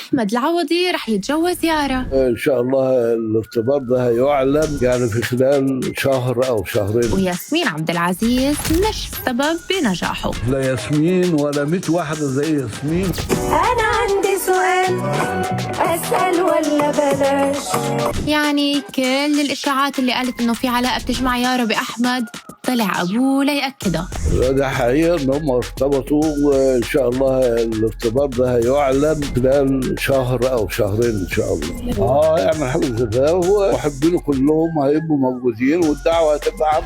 أحمد العوضي رح يتجوز يارا. إن شاء الله الارتباط ده هيعلن يعني في خلال شهر أو شهرين. وياسمين عبد العزيز مش السبب بنجاحه. لا ياسمين ولا 100 واحدة زي ياسمين. أنا عندي سؤال أسأل ولا بلاش؟ يعني كل الإشاعات اللي قالت إنه في علاقة بتجمع يارا بأحمد طلع أبوه ليأكدها. ده حقيقة إن هم ارتبطوا، وإن شاء الله الارتباط ده هيعلن خلال شهر أو شهرين إن شاء الله. يعمل حاجة زي ده، ومحبينه كلهم هيبقوا موجودين والدعوة هتبقى عنه.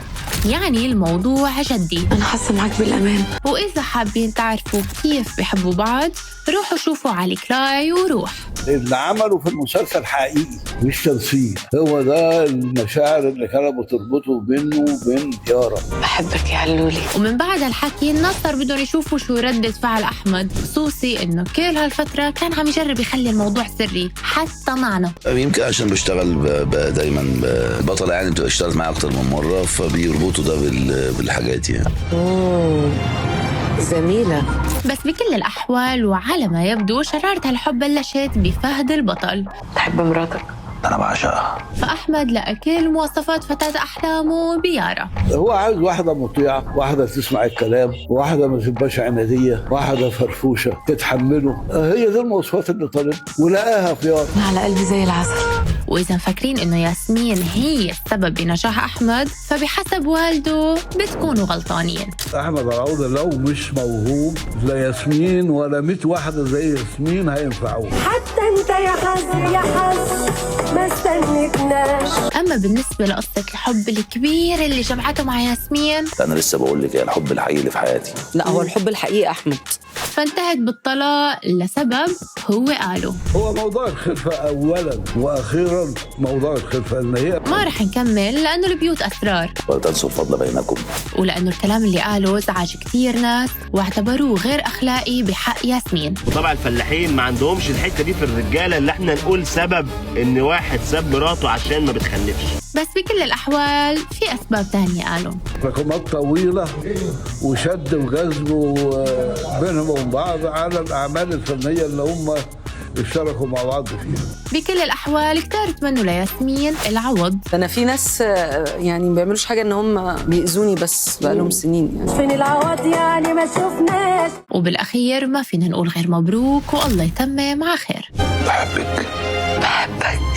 يعني الموضوع جدي. أنا حاسة معاك بالأمان. وإذا حابين تعرفوا كيف بيحبوا بعض روحوا شوفوا علي كلاي وروح. اللي عمله في المسلسل حقيقي مش تمثيل، هو ده المشاعر اللي كانت بتربطه بينه وبين يارا. بحبك يا علولي. ومن بعد الحكي الناس صار بدهم يشوفوا شو ردة فعل أحمد، خصوصي إنه كل هالفترة كان عم يجرب يخلي الموضوع سري حتى معنا. يمكن عشان بشتغل دايما بطلة، يعني اشتغلت معي أكتر من مرة، فبيربطوا ده بالحاجات يعني. زميلة. بس بكل الأحوال وعلى ما يبدو شرارة هالحب بلشت بفهد البطل. تحب مراتك؟ أنا بعشقها. فأحمد لقى كل مواصفات فتاة أحلامه بيارا. هو عايز واحدة مطيعة، واحدة تسمع الكلام، واحدة ما تبقاش عنادية، واحدة فرفوشة تتحمله. هي دي المواصفات اللي طالب ولقاها في يارا. على قلبي زي العسل. وإذا مفكرين إنه ياسمين هي السبب بنجاح أحمد فبحسب والده بتكونوا غلطانين. أحمد العوضي لو مش موهوب لا ياسمين ولا 100 واحدة زي ياسمين هينفعوه. حتى أنت يا حظ يا حظ ما استنكناش. أما بالنسبة لقصة الحب الكبير اللي جمعته مع ياسمين، أنا لسه بقول لك الحب الحقيقي اللي في حياتي. لا، هو الحب الحقيقي أحمد. فانتهت بالطلاق لسبب هو قاله. هو موضوع الخلفة أولا وأخيرا، موضوع الخلفة إن هي ما رح نكمل لأنه البيوت أسرار، ولا تنسوا الفضل بينكم. ولأنه الكلام اللي قاله زعج كتير ناس واعتبروه غير أخلاقي بحق ياسمين. وطبعا الفلاحين ما عندهمش الحتة دي في الرجالة اللي احنا نقول سبب إن واحد ساب مراته عشان ما بتخلفش. بس بكل الأحوال في أسباب تانية قالوا. رقمات طويلة وشد وجذب بينهم وبين بعض على الأعمال الفنية اللي هم اشتركوا مع بعض فيها. بكل الأحوال كتار اتمنوا لياسمين العوض. أنا في ناس يعني ما بيعملوش حاجة إن هم بيأذوني بس بقالهم سنين يعني. فين العوض يعني ما شفناش. وبالأخير ما فينا نقول غير مبروك والله يتمم على خير. بحبك. بحبك.